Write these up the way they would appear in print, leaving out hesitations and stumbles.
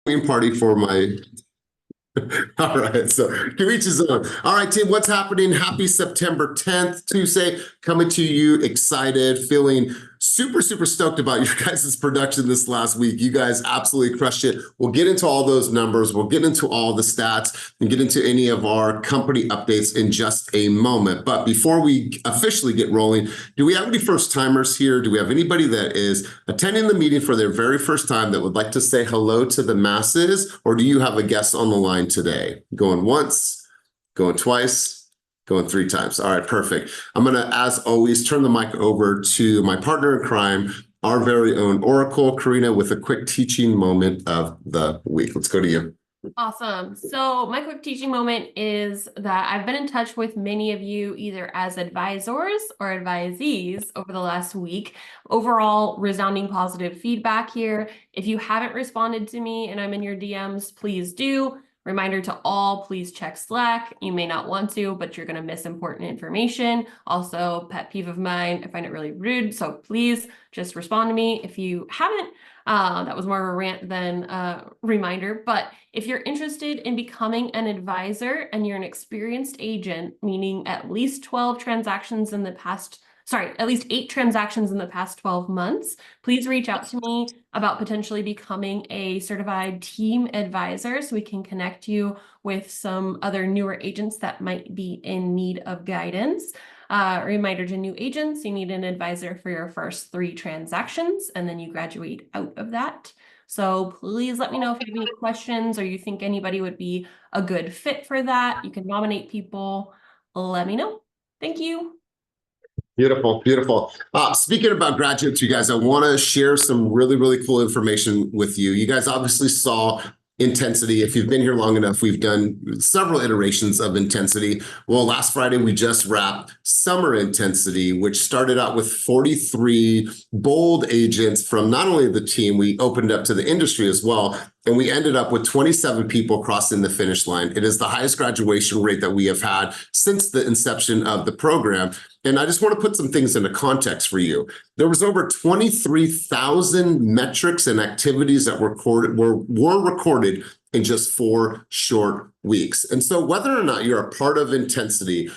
party for my all right, so to each his own. All right, team, what's happening? Happy September 10th, Tuesday, coming to you excited, feeling super, super stoked about your guys' production this last week. You guys absolutely crushed it. We'll get into all those numbers. We'll get into all the stats and get into any of our company updates in just a moment. But before we officially get rolling, do we have any first timers here? Do we have anybody that is attending the meeting for their very first time that would like to say hello to the masses? Or do you have a guest on the line today? Going once, going twice, going three times. All right, perfect. I'm going to, as always, turn the mic over to my partner in crime, our very own Oracle, Carina, with a quick teaching moment of the week. Let's go to you. Awesome. So my quick teaching moment is that I've been in touch with many of you either as advisors or advisees over the last week. Overall, resounding positive feedback here. If you haven't responded to me and I'm in your DMs, please do. Reminder to all, please check Slack. You may not want to, but you're going to miss important information. Also, pet peeve of mine, I find it really rude. So please just respond to me if you haven't. That was more of a rant than a reminder. But if you're interested in becoming an advisor and you're an experienced agent, meaning at least 12 transactions in the past, at least 8 transactions in the past 12 months, please reach out to me about potentially becoming a certified team advisor so we can connect you with some other newer agents that might be in need of guidance. Reminder to new agents, you need an advisor for your first 3 transactions, and then you graduate out of that. So please let me know if you have any questions or you think anybody would be a good fit for that. You can nominate people. Let me know. Thank you. Beautiful, beautiful. Speaking about graduates, you guys, I want to share some really, really cool information with you. You guys obviously saw Intensity. If you've been here long enough, we've done several iterations of Intensity. Well, last Friday, we just wrapped Summer Intensity, which started out with 43 bold agents from not only the team, we opened up to the industry as well. And we ended up with 27 people crossing the finish line. It is the highest graduation rate that we have had since the inception of the program. And I just want to put some things into context for you. There was over 23,000 metrics and activities that were recorded in just 4 short weeks. And so whether or not you're a part of Intensity,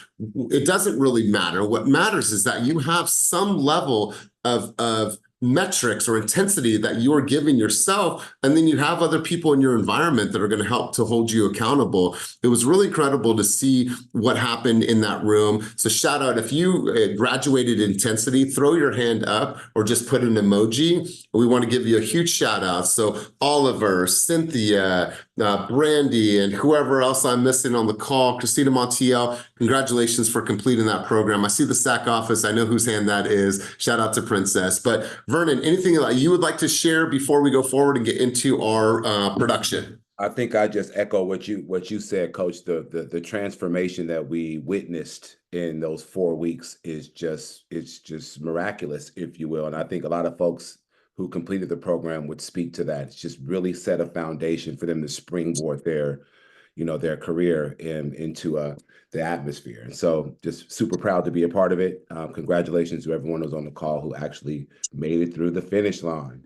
it doesn't really matter. What matters is that you have some level of metrics or intensity that you are giving yourself, and then you have other people in your environment that are going to help to hold you accountable. It was really incredible to see what happened in that room. So shout out, if you graduated Intensity, throw your hand up or just put an emoji. We want to give you a huge shout out. So Oliver, Cynthia, Brandy, and whoever else I'm missing on the call, Christina Montiel, congratulations for completing that program. I see the SAC office. I know whose hand that is. Shout out to Princess. But Vernon, anything that you would like to share before we go forward and get into our production? I think I just echo what you said, Coach. The transformation that we witnessed in those 4 weeks is just miraculous, if you will. And I think a lot of folks who completed the program would speak to that. It's just really set a foundation for them to springboard their career into the atmosphere. And so just super proud to be a part of it. Congratulations to everyone who's on the call who actually made it through the finish line.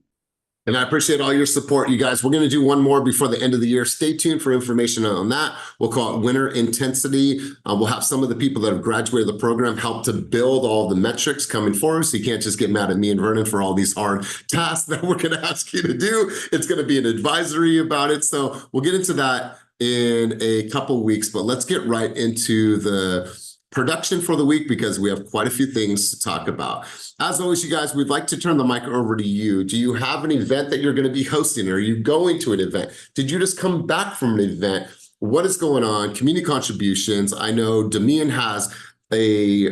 And I appreciate all your support, you guys. We're going to do one more before the end of the year. Stay tuned for information on that. We'll call it Winter Intensity. We'll have some of the people that have graduated the program help to build all the metrics coming forward. So you can't just get mad at me and Vernon for all these hard tasks that we're going to ask you to do. It's going to be an advisory about it. So we'll get into that in a couple weeks, but let's get right into the production for the week because we have quite a few things to talk about. As always, you guys, we'd like to turn the mic over to you. Do you have an event that you're going to be hosting? Are you going to an event? Did you just come back from an event? What is going on? Community contributions. I know Damian has a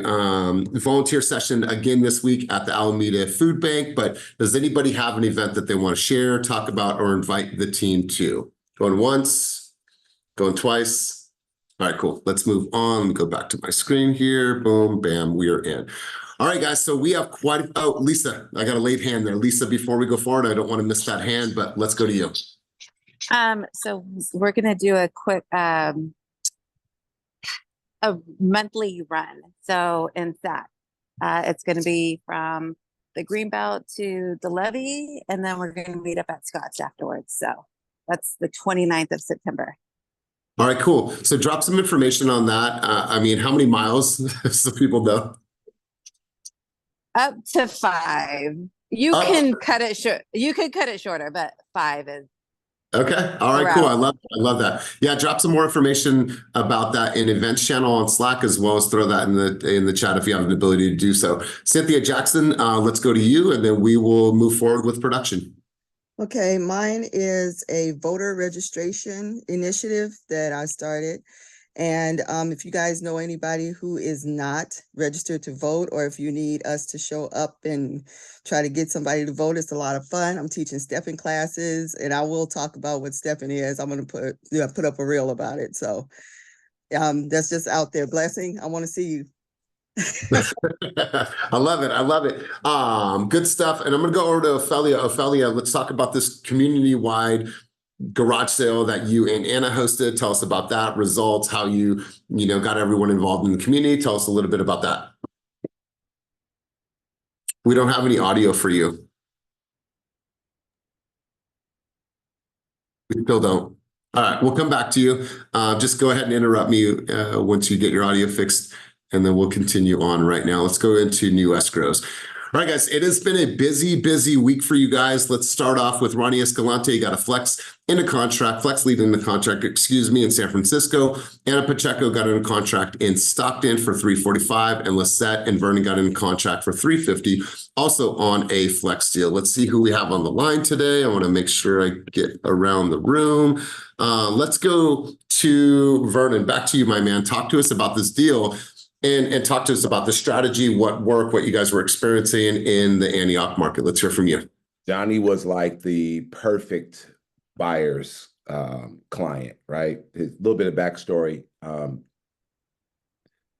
volunteer session again this week at the Alameda Food Bank, but does anybody have an event that they want to share, talk about, or invite the team to? Going once, going twice. All right, cool. Let's move on. Let me go back to my screen here. Boom, bam, we are in. All right, guys, so we have oh, Lisa, I got a late hand there. Lisa, before we go forward, I don't want to miss that hand, but let's go to you. So we're going to do a quick, a monthly run. So in that, it's going to be from the Greenbelt to the Levee, and then we're going to meet up at Scott's afterwards. So That's the 29th of September. All right, cool. So drop some information on that. I mean, how many miles so people know? Up to 5. You Up. can cut it short. You could cut it shorter, but 5 is Okay. All right, cool. around. I love that. Yeah, drop some more information about that in events channel on Slack, as well as throw that in the chat if you have an ability to do so. Cynthia Jackson, let's go to you, and then we will move forward with production. Okay, mine is a voter registration initiative that I started. And if you guys know anybody who is not registered to vote, or if you need us to show up and try to get somebody to vote, it's a lot of fun. I'm teaching stepping classes, and I will talk about what stepping is. I'm going to put up a reel about it. So that's just out there. Blessing, I want to see you. I love it. I love it. Good stuff. And I'm going to go over to Ophelia. Ophelia, let's talk about this community-wide garage sale that you and Anna hosted. Tell us about that, results, how you got everyone involved in the community. Tell us a little bit about that. We don't have any audio for you. We still don't. All right, we'll come back to you. Just go ahead and interrupt me once you get your audio fixed, and then we'll continue on right now. Let's go into new escrows. All right, guys, it has been a busy week for you guys. Let's start off with Ronnie Escalante. You got a flex in a contract, flex lead in the contract, in San Francisco. Anna Pacheco got in a contract in Stockton for $345, and Lisette and Vernon got in a contract for $350, also on a flex deal. Let's see who we have on the line today. I want to make sure I get around the room. Let's go to Vernon. Back to you, my man. Talk to us about this deal. And talk to us about the strategy, what worked, what you guys were experiencing in the Antioch market. Let's hear from you. Johnny was like the perfect buyer's client, right? A little bit of backstory.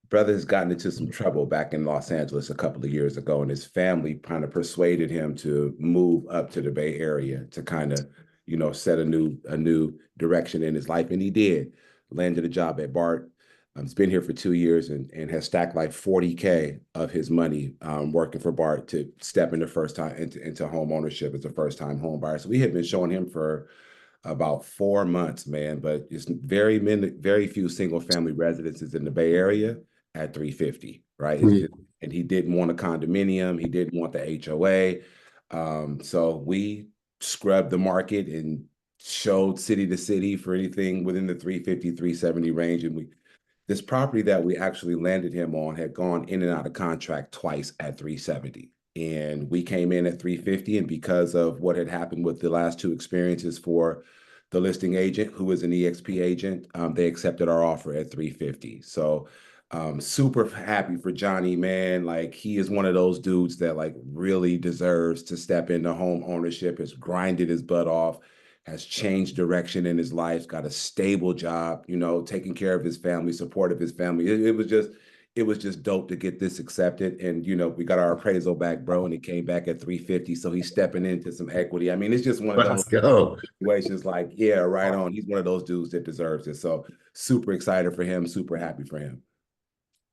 Brother has gotten into some trouble back in Los Angeles a couple of years ago, and his family kind of persuaded him to move up to the Bay Area to kind of, set a new direction in his life, and he did. Landed a job at BART. He's been here for 2 years and has stacked like $40K of his money working for BART to step into into home ownership as a first-time home buyer. So we had been showing him for about 4 months, man, but it's very few single-family residences in the Bay Area at $350, right? And he didn't want a condominium. He didn't want the HOA. So we scrubbed the market and showed city to city for anything within the 350, 370 range. And this property that we actually landed him on had gone in and out of contract twice at 370. And we came in at 350. And because of what had happened with the last 2 experiences for the listing agent, who is an EXP agent, they accepted our offer at 350. So super happy for Johnny, man. Like, he is one of those dudes that like really deserves to step into home ownership, has grinded his butt off, has changed direction in his life, got a stable job, taking care of his family, support of his family. It was just dope to get this accepted. And, we got our appraisal back, bro, and it came back at 350. So he's stepping into some equity. I mean, it's just one of those situations like, yeah, right on. He's one of those dudes that deserves it. So super excited for him, super happy for him.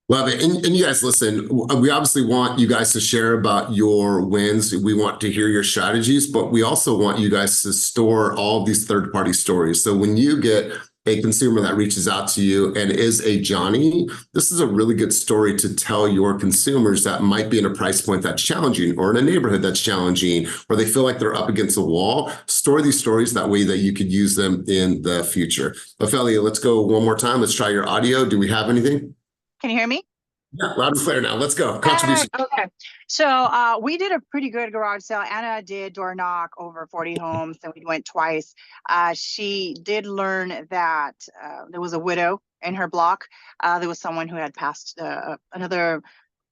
Love it. And you guys, listen, we obviously want you guys to share about your wins. We want to hear your strategies, but we also want you guys to store all of these third-party stories. So when you get a consumer that reaches out to you and is a Johnny, this is a really good story to tell your consumers that might be in a price point that's challenging, or in a neighborhood that's challenging, or they feel like they're up against a wall. Store these stories that way that you could use them in the future. Ophelia, let's go one more time. Let's try your audio. Do we have anything? Can you hear me? Yeah, loud and clear now. Let's go. Contribution. Okay. So we did a pretty good garage sale. Anna did door knock over 40 homes, and we went twice. She did learn that there was a widow in her block. There was someone who had passed, another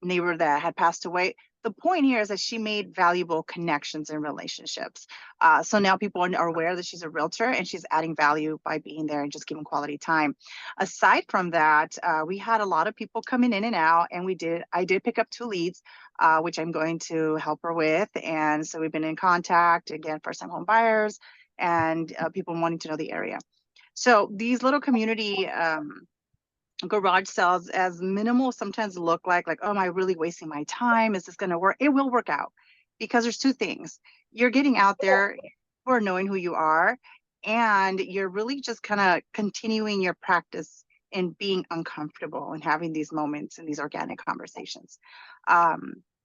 neighbor that had passed away. The point here is that she made valuable connections and relationships. So now people are aware that she's a realtor, and she's adding value by being there and just giving quality time. Aside from that, we had a lot of people coming in and out, and I did pick up 2 leads, which I'm going to help her with. And so we've been in contact, again, first-time home buyers and people wanting to know the area. So these little community garage sales, as minimal sometimes look like, oh, am I really wasting my time? Is this going to work? It will work out, because there's 2 things. You're getting out there, people are knowing who you are, and you're really just kind of continuing your practice in being uncomfortable and having these moments and these organic conversations.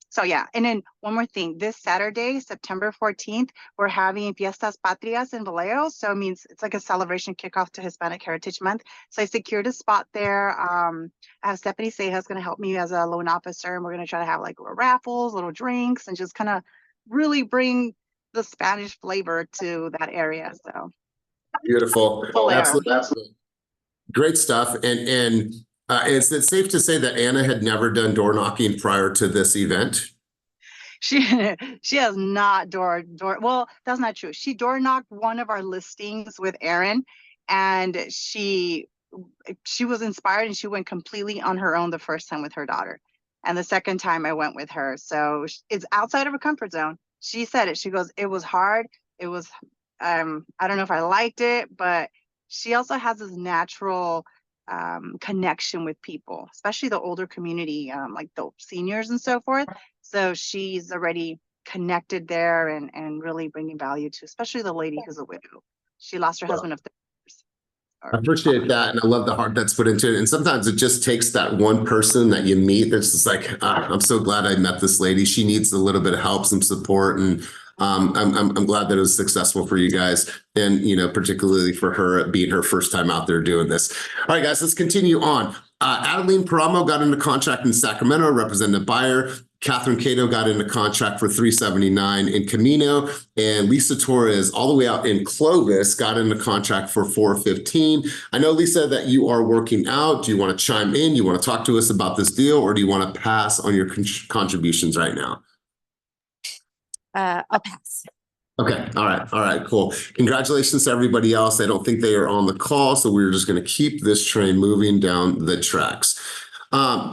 So yeah, and then one more thing, this Saturday, September 14th, we're having Fiestas Patrias in Vallejo. So it means it's like a celebration kickoff to Hispanic Heritage Month. So I secured a spot there. I have Stephanie Cejas going to help me as a loan officer, and we're going to try to have like little raffles, little drinks, and just kind of really bring the Spanish flavor to that area. So Beautiful. Vallejo. Absolutely. Great stuff. And is it safe to say that Anna had never done door knocking prior to this event? She has not well, that's not true. She door knocked one of our listings with Aaron, and she was inspired and she went completely on her own the first time with her daughter, and the second time I went with her. So it's outside of her comfort zone. She said it. She goes, it was hard. It was I don't know if I liked it, but she also has this natural connection with people, especially the older community, like the seniors and so forth. So she's already connected there and really bringing value to, especially the lady who's a widow. She lost her husband of 30 years. I appreciate that, and I love the heart that's put into it. And sometimes it just takes that one person that you meet that's just like, I'm so glad I met this lady. She needs a little bit of help, some support, and I'm glad that it was successful for you guys, and particularly for her being her first time out there doing this. All right, guys, let's continue on. Adeline Paramo got into contract in Sacramento, represented a buyer. Catherine Cato got into contract for $379 in Camino, and Lisa Torres, all the way out in Clovis, got into contract for $415. I know, Lisa, that you are working out. Do you want to chime in? You want to talk to us about this deal, or do you want to pass on your contributions right now? I'll pass. Okay. All right. Cool. Congratulations to everybody else. I don't think they are on the call, so we're just going to keep this train moving down the tracks.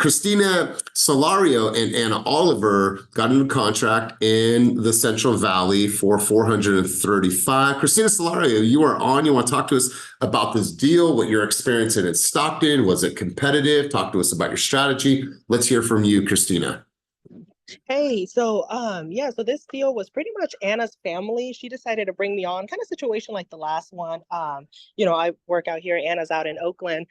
Christina Solario and Anna Oliver got into contract in the Central Valley for $435. Christina Solario, you are on. You want to talk to us about this deal, what you're experiencing in Stockton? Was it competitive? Talk to us about your strategy. Let's hear from you, Christina. Hey, so so this deal was pretty much Anna's family. She decided to bring me on, kind of situation like the last one. I work out here, Anna's out in Oakland.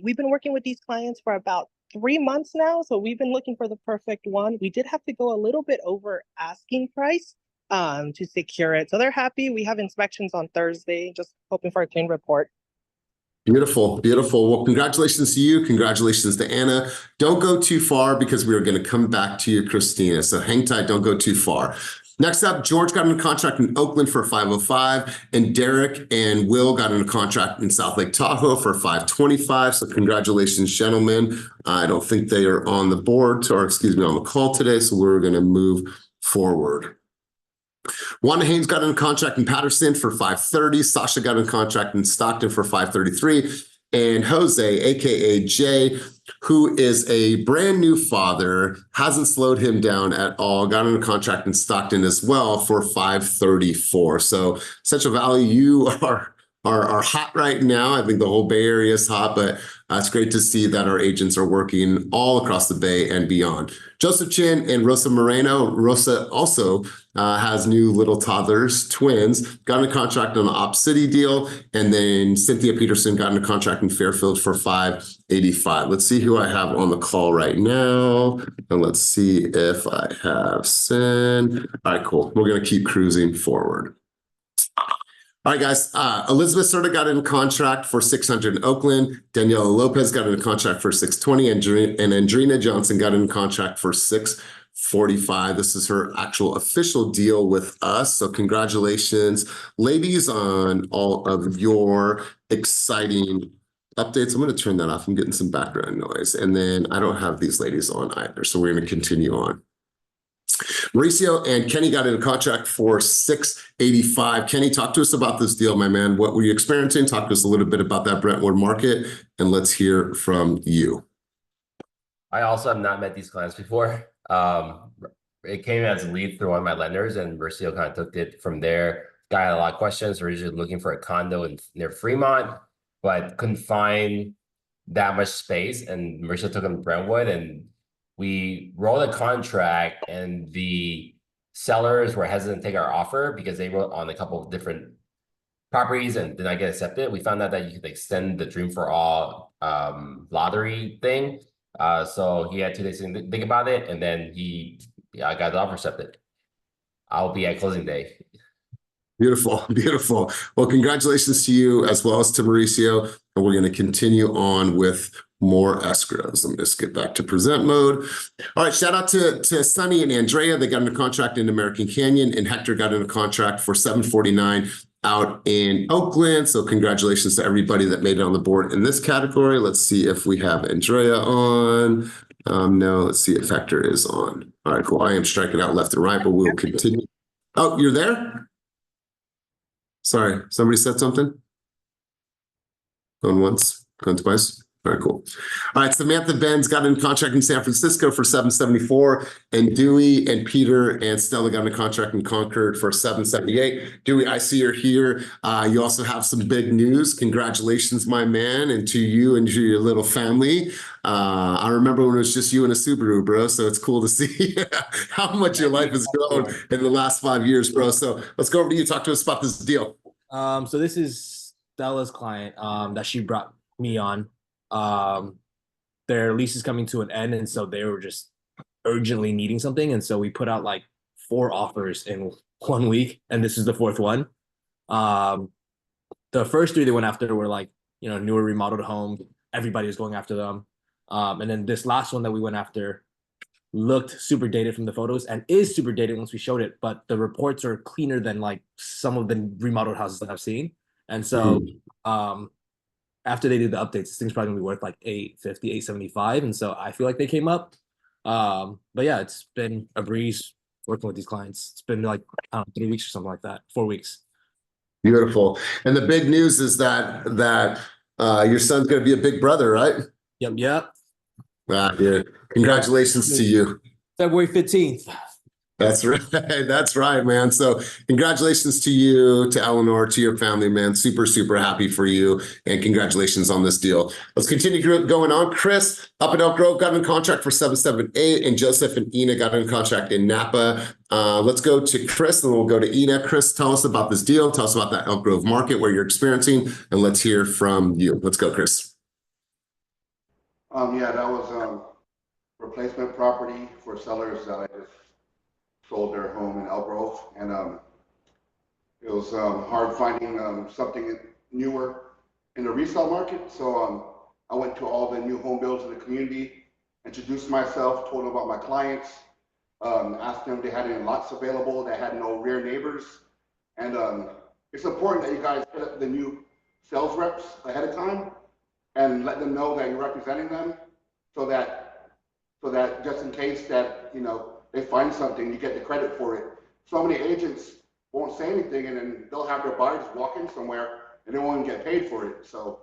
We've been working with these clients for about 3 months now, so we've been looking for the perfect one. We did have to go a little bit over asking price to secure it. So they're happy. We have inspections on Thursday, just hoping for a clean report. Beautiful. Well, congratulations to you. Congratulations to Anna. Don't go too far because we are going to come back to you, Christina. So hang tight. Don't go too far. Next up, George got into contract in Oakland for $505, and Derek and Will got into contract in South Lake Tahoe for $525. So congratulations, gentlemen. I don't think they are on the board, on the call today. So we're going to move forward. Wanda Haynes got in contract in Patterson for $530. Sasha got in contract in Stockton for $533. And Jose, aka Jay, who is a brand new father, hasn't slowed him down at all, got in a contract in Stockton as well for $534. So Central Valley, you are hot right now. I think the whole Bay Area is hot, but it's great to see that our agents are working all across the Bay and beyond. Joseph Chin and Rosa Moreno. Rosa also has new little toddlers, twins, got in a contract on the Op City deal, and then Cynthia Peterson got in a contract in Fairfield for $585. Let's see who I have on the call right now, and let's see if I have Sin. All right, cool. We're going to keep cruising forward. All right, guys. Elizabeth Serta got in a contract for $600 in Oakland. Daniela Lopez got in a contract for $620, and Andrina Johnson got in a contract for $645. This is her actual official deal with us. So congratulations, ladies, on all of your exciting updates. I'm going to turn that off. I'm getting some background noise. And then I don't have these ladies on either. So we're going to continue on. Mauricio and Kenny got in a contract for $685. Kenny, talk to us about this deal, my man. What were you experiencing? Talk to us a little bit about that Brentwood market, and let's hear from you. I also have not met these clients before. It came as a lead through one of my lenders, and Mauricio kind of took it from there. Guy had a lot of questions. We're usually looking for a condo near Fremont, but couldn't find that much space. And Mauricio took him to Brentwood, and we rolled a contract, and the sellers were hesitant to take our offer because they wrote on a couple of different properties and did not get accepted. We found out that you could extend the Dream for All lottery thing. So he had 2 days to think about it, and then I got the offer accepted. I'll be at closing day. Beautiful, beautiful. Well, congratulations to you as well as to Mauricio. And we're going to continue on with more escrows. Let me just get back to present mode. All right, shout out to Sunny and Andrea. They got under contract in American Canyon, and Hector got under contract for 749 out in Oakland. So congratulations to everybody that made it on the board in this category. Let's see if we have Andrea on. No, let's see if Hector is on. All right, cool. I am striking out left and right, but we'll continue. Oh, you're there? Sorry, somebody said something? Going once, going twice? All right, cool. All right, Samantha Benz got in contract in San Francisco for 774, and Dewey and Peter and Stella got in contract in Concord for 778. Dewey, I see you're here. You also have some big news. Congratulations, my man, and to you and to your little family. I remember when it was just you and a Subaru, bro. So it's cool to see how much your life has grown in the last 5 years, bro. So let's go over to you. Talk to us about this deal. So this is Stella's client that she brought me on. Their lease is coming to an end, and so they were just urgently needing something, and so we put out like 4 offers in 1 week, and this is the 4th one. The first 3 they went after were like, you know, newer remodeled homes. Everybody was going after them. And then this last one that we went after looked super dated from the photos and is super dated once we showed it, but the reports are cleaner than like some of the remodeled houses that I've seen. And so after they did the updates, this thing's probably gonna be worth like 850, 875. And so I feel like they came up. But yeah, it's been a breeze working with these clients. It's been like, I don't know, 3 weeks or something like that, 4 weeks. Beautiful. And the big news is that your son's going to be a big brother, right? Yep. Dude. Congratulations to you. February 15th. That's right. That's right, man. So congratulations to you, to Eleanor, to your family, man. Super, super happy for you. And congratulations on this deal. Let's continue going on. Chris up in Elk Grove got in contract for 778, and Joseph and Ina got in contract in Napa. Let's go to Chris, and then we'll go to Ina. Chris, tell us about this deal. Tell us about that Elk Grove market, where you're experiencing, and let's hear from you. Let's go, Chris. Yeah, that was replacement property for sellers that I just sold their home in Elk Grove, and it was hard finding something newer in the resale market. So I went to all the new home builders in the community, introduced myself, told them about my clients, asked them if they had any lots available that had no rear neighbors. And it's important that you guys hit up the new sales reps ahead of time and let them know that you're representing them, so that just in case that, you know, they find something, you get the credit for it. So many agents won't say anything, and then they'll have their buyers walk in somewhere and they won't get paid for it. So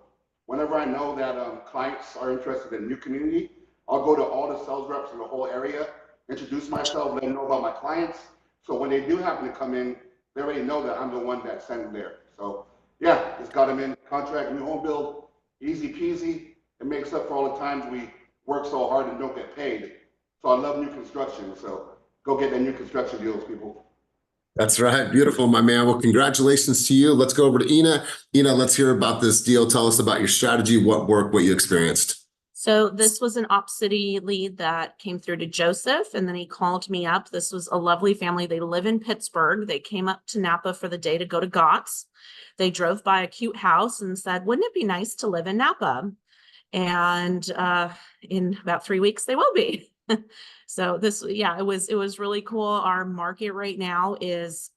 whenever I know that clients are interested in a new community, I'll go to all the sales reps in the whole area, introduce myself, let them know about my clients. So when they do happen to come in, they already know that I'm the one that sent them there. So yeah, just got them in contract, new home build, easy peasy. It makes up for all the times we work so hard and don't get paid. So I love new construction. So go get the new construction deals, people. That's right. Beautiful, my man. Well, congratulations to you. Let's go over to Ina. Ina, let's hear about this deal. Tell us about your strategy, what worked, what you experienced. So this was an Op City lead that came through to Joseph, and then he called me up. This was a lovely family. They live in Pittsburgh. They came up to Napa for the day to go to Gott's. They drove by a cute house and said, wouldn't it be nice to live in Napa? And in about 3 weeks, they will be. So this, yeah, it was really cool. Our market right now is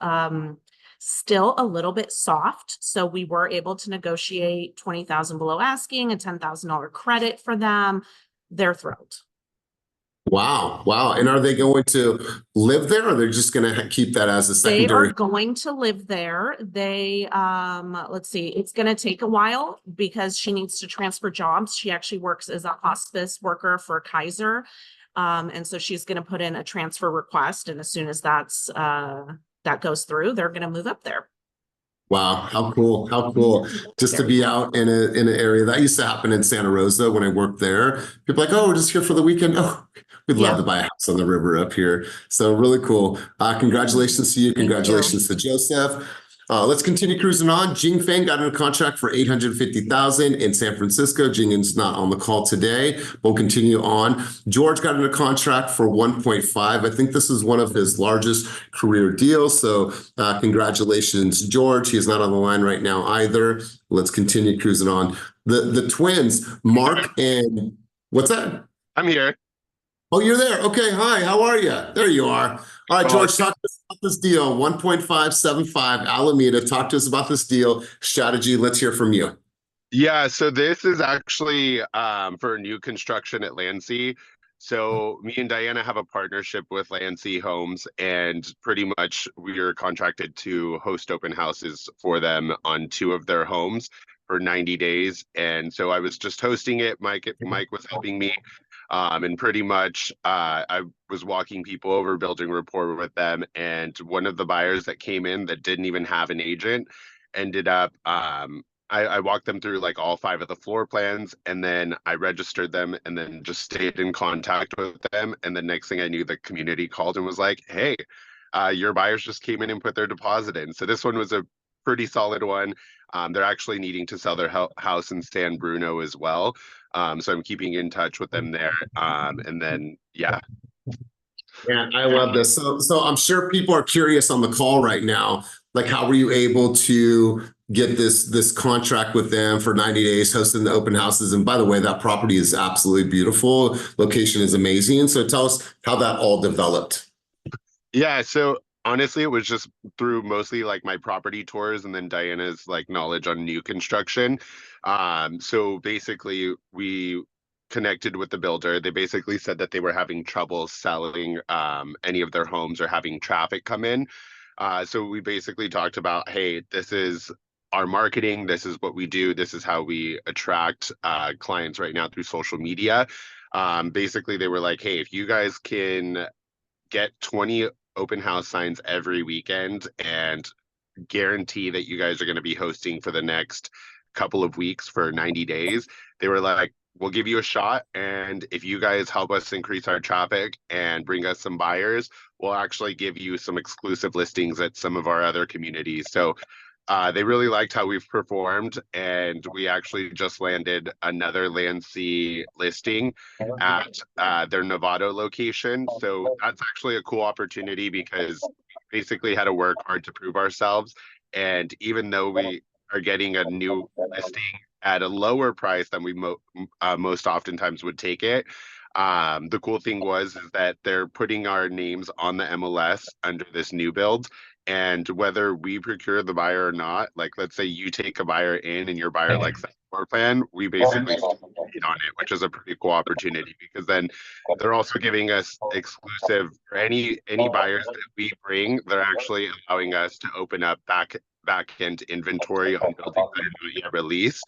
still a little bit soft. So we were able to negotiate 20,000 below asking, a $10,000 credit for them. They're thrilled. Wow. Wow. And are they going to live there, or they're just going to keep that as a secondary? They are going to live there. They, let's see, it's going to take a while because she needs to transfer jobs. She actually works as a hospice worker for Kaiser. And so she's going to put in a transfer request. And as soon as that goes through, they're going to move up there. Wow, how cool, how cool. Just to be out in an area that used to happen in Santa Rosa when I worked there. People like, oh, we're just here for the weekend. Oh, we'd love to buy a house on the river up here. So really cool. Congratulations to you. Congratulations to Joseph. Let's continue cruising on. Jing Feng got under contract for $850,000 in San Francisco. Jing is not on the call today. We'll continue on. George got under contract for 1.5. I think this is one of his largest career deals. So congratulations, George. He is not on the line right now either. Let's continue cruising on. The twins, Mark and what's that? I'm here. Oh, you're there. Okay. Hi, how are you? There you are. All right, George, talk to us about this deal. 1.575 Alameda. Talk to us about this deal strategy. Let's hear from you. Yeah, so this is actually for new construction at Landsea. So me and Diana have a partnership with Landsea Homes, and pretty much we are contracted to host open houses for them on 2 of their homes for 90 days. And so I was just hosting it. Mike was helping me. And pretty much I was walking people over, building rapport with them. And one of the buyers that came in that didn't even have an agent ended up, I walked them through like all 5 of the floor plans, and then I registered them and then just stayed in contact with them. And the next thing I knew, the community called and was like, hey, your buyers just came in and put their deposit in. So this one was a pretty solid one. They're actually needing to sell their house in San Bruno as well. So I'm keeping in touch with them there. And then, yeah. Yeah, I love this. So I'm sure people are curious on the call right now. Like, how were you able to get this contract with them for 90 days, hosting the open houses? And by the way, that property is absolutely beautiful. Location is amazing. So tell us how that all developed. Yeah, so honestly, it was just through mostly like my property tours and then Diana's like knowledge on new construction. So basically we connected with the builder. They basically said that they were having trouble selling any of their homes or having traffic come in. So we basically talked about, hey, this is our marketing. This is what we do. This is how we attract clients right now through social media. Basically, they were like, hey, if you guys can get 20 open house signs every weekend and guarantee that you guys are going to be hosting for the next couple of weeks for 90 days, they were like, we'll give you a shot. And if you guys help us increase our traffic and bring us some buyers, we'll actually give you some exclusive listings at some of our other communities. So they really liked how we've performed, and we actually just landed another Landsea listing at their Novato location. So that's actually a cool opportunity because we basically had to work hard to prove ourselves. And even though we are getting a new listing at a lower price than we most oftentimes would take it, the cool thing is that they're putting our names on the MLS under this new build. And whether we procure the buyer or not, like let's say you take a buyer in and your buyer likes that floor plan, we basically bid on it, which is a pretty cool opportunity because then they're also giving us exclusive for any buyers that we bring. They're actually allowing us to open up back end inventory on buildings that are not yet released.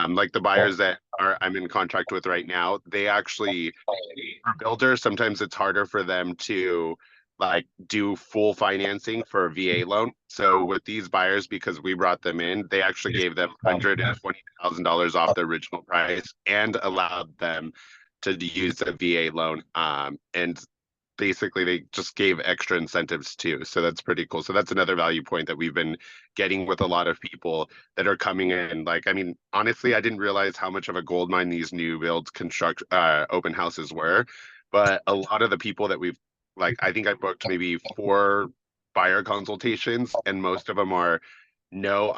Like the buyers that I'm in contract with right now, they actually are builders. Sometimes it's harder for them to like do full financing for a VA loan. So with these buyers, because we brought them in, they actually gave them $120,000 off the original price and allowed them to use a VA loan. And basically they just gave extra incentives too. So that's pretty cool. So that's another value point that we've been getting with a lot of people that are coming in. Like, I mean, honestly, I didn't realize how much of a gold mine these new build open houses were, but a lot of the people that we've, like, I think I booked maybe 4 buyer consultations, and most of them are no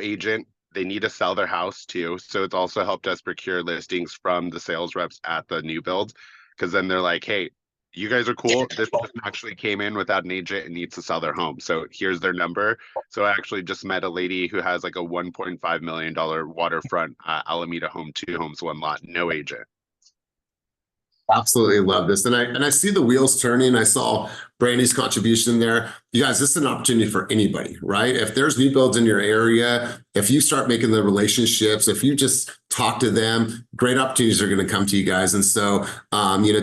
agent. They need to sell their house too. So it's also helped us procure listings from the sales reps at the new build, because then they're like, hey, you guys are cool. This person actually came in without an agent and needs to sell their home. So here's their number. So I actually just met a lady who has like a $1.5 million waterfront Alameda home, 2 homes, 1 lot, no agent. Absolutely love this. And I see the wheels turning. I saw Brandy's contribution there. You guys, this is an opportunity for anybody, right? If there's new builds in your area, if you start making the relationships, if you just talk to them, great opportunities are going to come to you guys. And so,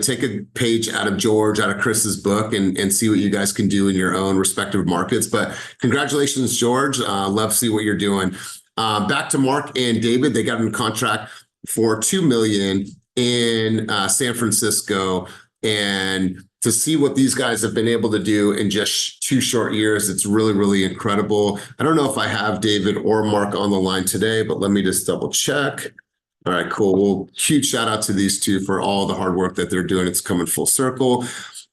take a page out of George, out of Chris's book and see what you guys can do in your own respective markets. But congratulations, George. Love to see what you're doing. Back to Mark and David. They got in contract for $2 million in San Francisco. And to see what these guys have been able to do in just 2 short years, it's really, really incredible. I don't know if I have David or Mark on the line today, but let me just double check. All right, cool. Well, huge shout out to these two for all the hard work that they're doing. It's coming full circle.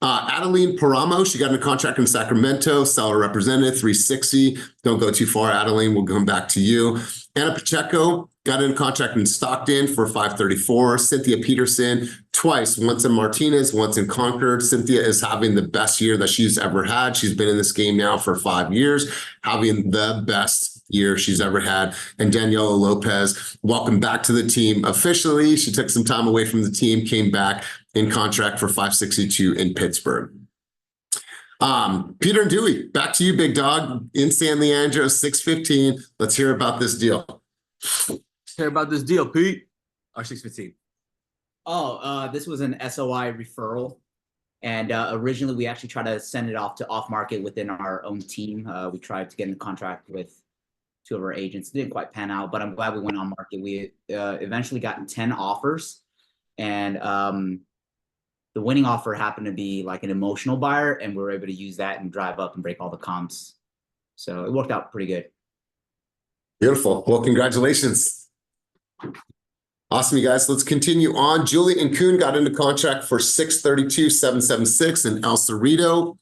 Adeline Paramo, she got in a contract in Sacramento, seller representative, 360. Don't go too far, Adeline. We'll come back to you. Anna Pacheco got in a contract in Stockton for 534. Cynthia Peterson, twice, once in Martinez, once in Concord. Cynthia is having the best year that she's ever had. She's been in this game now for 5 years, having the best year she's ever had. And Daniela Lopez, welcome back to the team officially. She took some time away from the team, came back in contract for 562 in Pittsburgh. Peter and Dewey, back to you, big dog, in San Leandro, 615. Let's hear about this deal. Let's hear about this deal, Pete. Or 615. This was an SOI referral. And originally, we actually tried to send it off to off-market within our own team. We tried to get in contract with 2 of our agents. It didn't quite pan out, but I'm glad we went on market. We eventually got 10 offers. And the winning offer happened to be like an emotional buyer, and we were able to use that and drive up and break all the comps. So it worked out pretty good. Beautiful. Well, congratulations. Awesome, you guys. Let's continue on. Julie and Kuhn got into contract for 632, 776 in El Cerrito.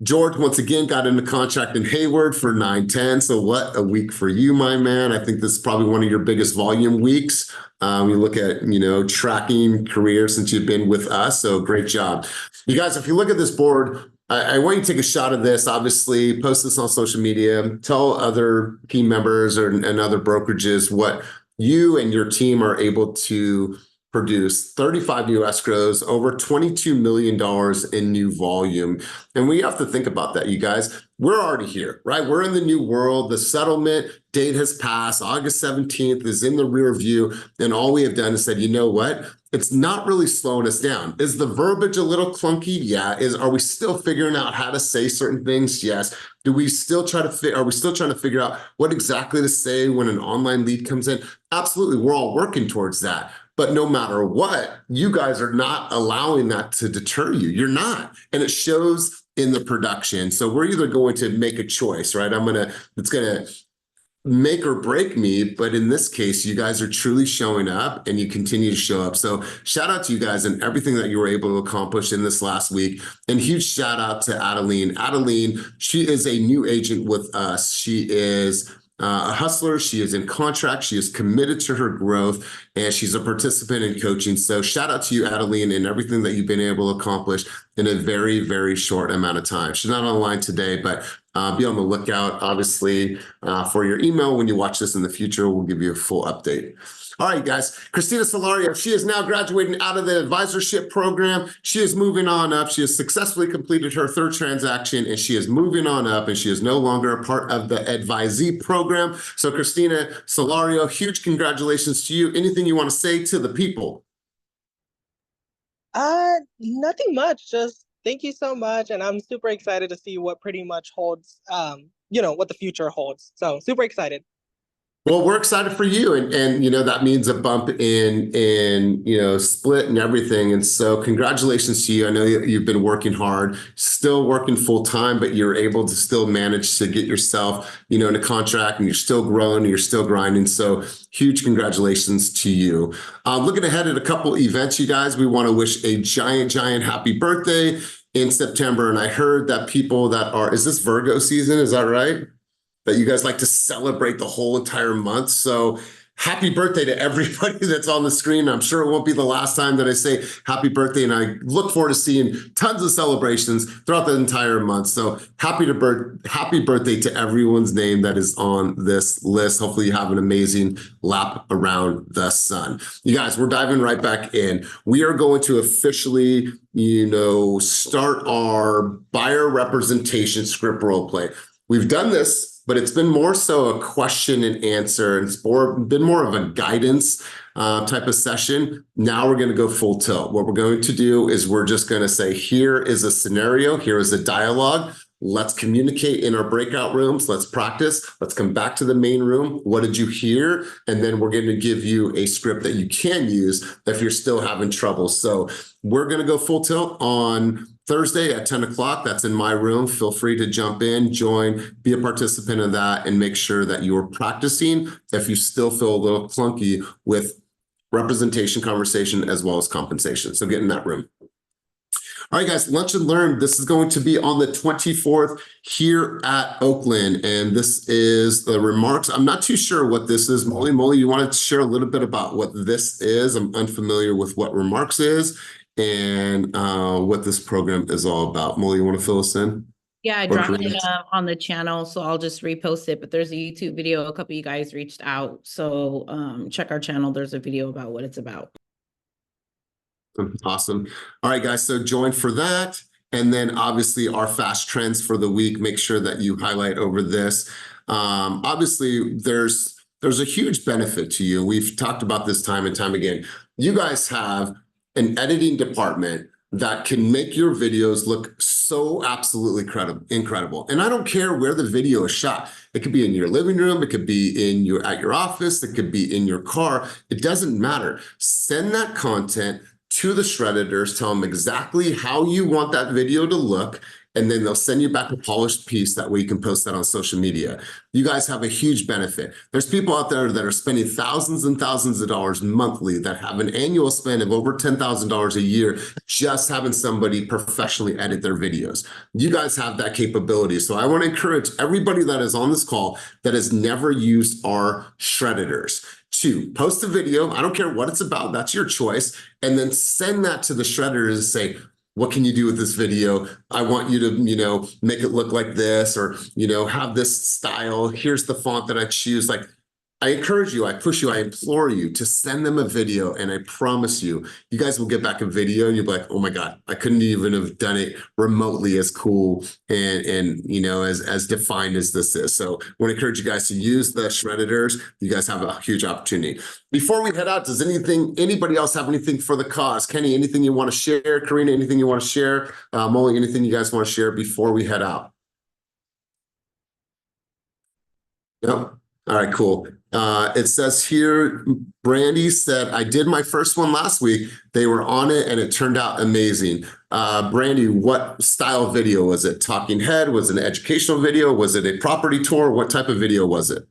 George, once again, got into contract in Hayward for 910. So what a week for you, my man. I think this is probably one of your biggest volume weeks. We look at, tracking career since you've been with us. So great job. You guys, if you look at this board, I want you to take a shot of this. Obviously, post this on social media. Tell other team members and other brokerages what you and your team are able to produce. 35 new escrows, over $22 million in new volume. And we have to think about that, you guys. We're already here, right? We're in the new world. The settlement date has passed. August 17th is in the rear view. And all we have done is said, you know what? It's not really slowing us down. Is the verbiage a little clunky? Yeah. Are we still figuring out how to say certain things? Yes. Are we still trying to figure out what exactly to say when an online lead comes in? Absolutely. We're all working towards that. But no matter what, you guys are not allowing that to deter you. You're not. And it shows in the production. So we're either going to make a choice, right? It's going to make or break me. But in this case, you guys are truly showing up and you continue to show up. So shout out to you guys and everything that you were able to accomplish in this last week. And huge shout out to Adeline. Adeline, she is a new agent with us. She is a hustler. She is in contract. She is committed to her growth, and she's a participant in coaching. So shout out to you, Adeline, and everything that you've been able to accomplish in a very, very short amount of time. She's not online today, but be on the lookout, obviously, for your email. When you watch this in the future, we'll give you a full update. All right, guys. Christina Solario, she is now graduating out of the advisorship program. She is moving on up. She has successfully completed her 3rd transaction, and she is moving on up, and she is no longer a part of the advisee program. So Christina Solario, huge congratulations to you. Anything you want to say to the people? Nothing much. Just thank you so much. And I'm super excited to see what pretty much holds, what the future holds. So super excited. Well, we're excited for you, and that means a bump in split and everything. And so congratulations to you. I know you've been working hard, still working full time, but you're able to still manage to get yourself, in a contract, and you're still growing, and you're still grinding. So huge congratulations to you. Looking ahead at a couple events, you guys, we want to wish a giant happy birthday in September. And I heard that people that is this Virgo season? Is that right? That you guys like to celebrate the whole entire month. So happy birthday to everybody that's on the screen. I'm sure it won't be the last time that I say happy birthday, and I look forward to seeing tons of celebrations throughout the entire month. So happy birthday to everyone's name that is on this list. Hopefully you have an amazing lap around the sun. You guys, we're diving right back in. We are going to officially, start our buyer representation script role play. We've done this, but it's been more so a question and answer, and it's been more of a guidance type of session. Now we're going to go full tilt. What we're going to do is we're just going to say, here is a scenario, here is a dialogue. Let's communicate in our breakout rooms. Let's practice. Let's come back to the main room. What did you hear? And then we're going to give you a script that you can use if you're still having trouble. So we're going to go full tilt on Thursday at 10 o'clock. That's in my room. Feel free to jump in, join, be a participant in that, and make sure that you're practicing if you still feel a little clunky with representation, conversation, as well as compensation. So get in that room. All right, guys, Lunch and Learn. This is going to be on the 24th here at Oakland. And this is the remarks. I'm not too sure what this is. Molly, you wanted to share a little bit about what this is? I'm unfamiliar with what remarks is and what this program is all about. Molly, you want to fill us in? Yeah, I Or dropped Carina? it on the channel, so I'll just repost it. But there's a YouTube video. A couple of you guys reached out, so check our channel. There's a video about what it's about. Awesome. All right, guys, so join for that. And then obviously our fast trends for the week, make sure that you highlight over this. Obviously, there's a huge benefit to you. We've talked about this time and time again. You guys have an editing department that can make your videos look so absolutely incredible. And I don't care where the video is shot. It could be in your living room, it could be at your office, it could be in your car. It doesn't matter. Send that content to the Shredditors, tell them exactly how you want that video to look, and then they'll send you back a polished piece. That way you can post that on social media. You guys have a huge benefit. There's people out there that are spending thousands and thousands of dollars monthly that have an annual spend of over $10,000 a year just having somebody professionally edit their videos. You guys have that capability. So I want to encourage everybody that is on this call that has never used our Shredditors to post a video. I don't care what it's about. That's your choice. And then send that to the Shredditors and say, what can you do with this video? I want you to, make it look like this, or, have this style. Here's the font that I choose. Like, I encourage you, I push you, I implore you to send them a video. And I promise you, you guys will get back a video and you'll be like, oh my God, I couldn't even have done it remotely as cool and as defined as this is. So I want to encourage you guys to use the Shredditors. You guys have a huge opportunity. Before we head out, does anybody else have anything for the cause? Kenny, anything you want to share? Carina, anything you want to share? Molly, anything you guys want to share before we head out? No? All right, cool. It says here, Brandy said, I did my first one last week. They were on it and it turned out amazing. Brandy, what style video was it? Talking head? Was it an educational video? Was it a property tour? What type of video was it?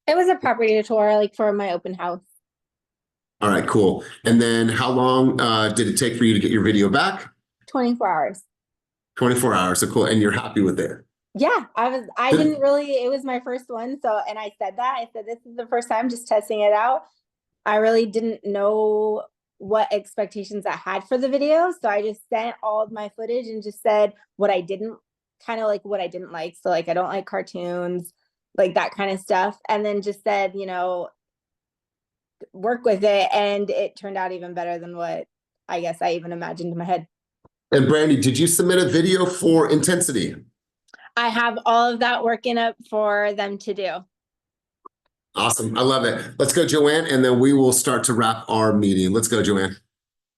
It was a property tour, like for my open house. All right, cool. And then how long did it take for you to get your video back? 24 hours. 24 hours, so cool. And you're happy with it? Yeah, I didn't really, it was my first one. So, and I said, this is the first time just testing it out. I really didn't know what expectations I had for the video. So I just sent all of my footage and just said what I didn't like. So like, I don't like cartoons, like that kind of stuff. And then just said, work with it. And it turned out even better than what I guess I even imagined in my head. And Brandy, did you submit a video for Intensity? I have all of that working up for them to do. Awesome. I love it. Let's go, Joanne, and then we will start to wrap our meeting. Let's go, Joanne.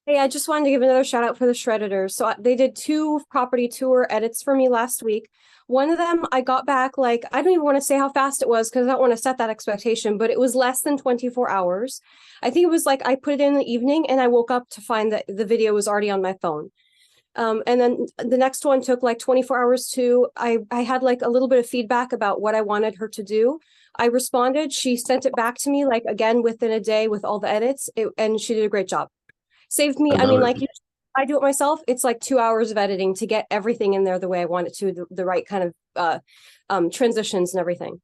Hey, I just wanted to give another shout out for the Shredditors. So they did 2 property tour edits for me last week. One of them I got back, I don't even want to say how fast it was because I don't want to set that expectation, but it was less than 24 hours. I think it was I put it in the evening and I woke up to find that the video was already on my phone. And then the next one took 24 hours too. I had a little bit of feedback about what I wanted her to do. I responded, she sent it back to me again within a day with all the edits, and she did a great job. Saved me, I do it myself. It's 2 hours of editing to get everything in there the way I want it to, the right kind of transitions and everything.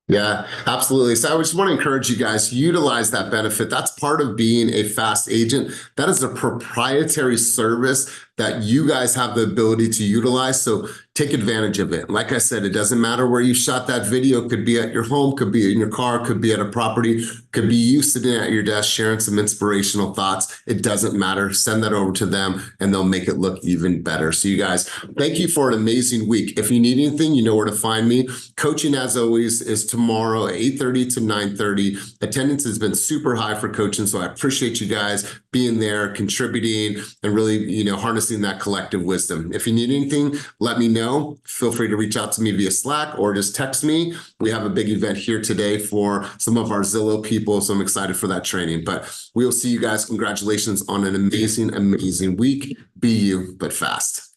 Yeah, absolutely. So I just want to encourage you guys to utilize that benefit. That's part of being a fast agent. That is a proprietary service that you guys have the ability to utilize. So take advantage of it. Like I said, it doesn't matter where you shot that video. Could be at your home, could be in your car, could be at a property, could be you sitting at your desk sharing some inspirational thoughts. It doesn't matter. Send that over to them and they'll make it look even better. So you guys, thank you for an amazing week. If you need anything, you know where to find me. Coaching, as always, is tomorrow at 8:30 to 9:30. Attendance has been super high for coaching. So I appreciate you guys being there, contributing, and really, harnessing that collective wisdom. If you need anything, let me know. know, feel free to reach out to me via Slack or just text me. We have a big event here today for some of our Zillow people, so I'm excited for that training. But we'll see you guys. Congratulations on an amazing, amazing week. Be you, but fast.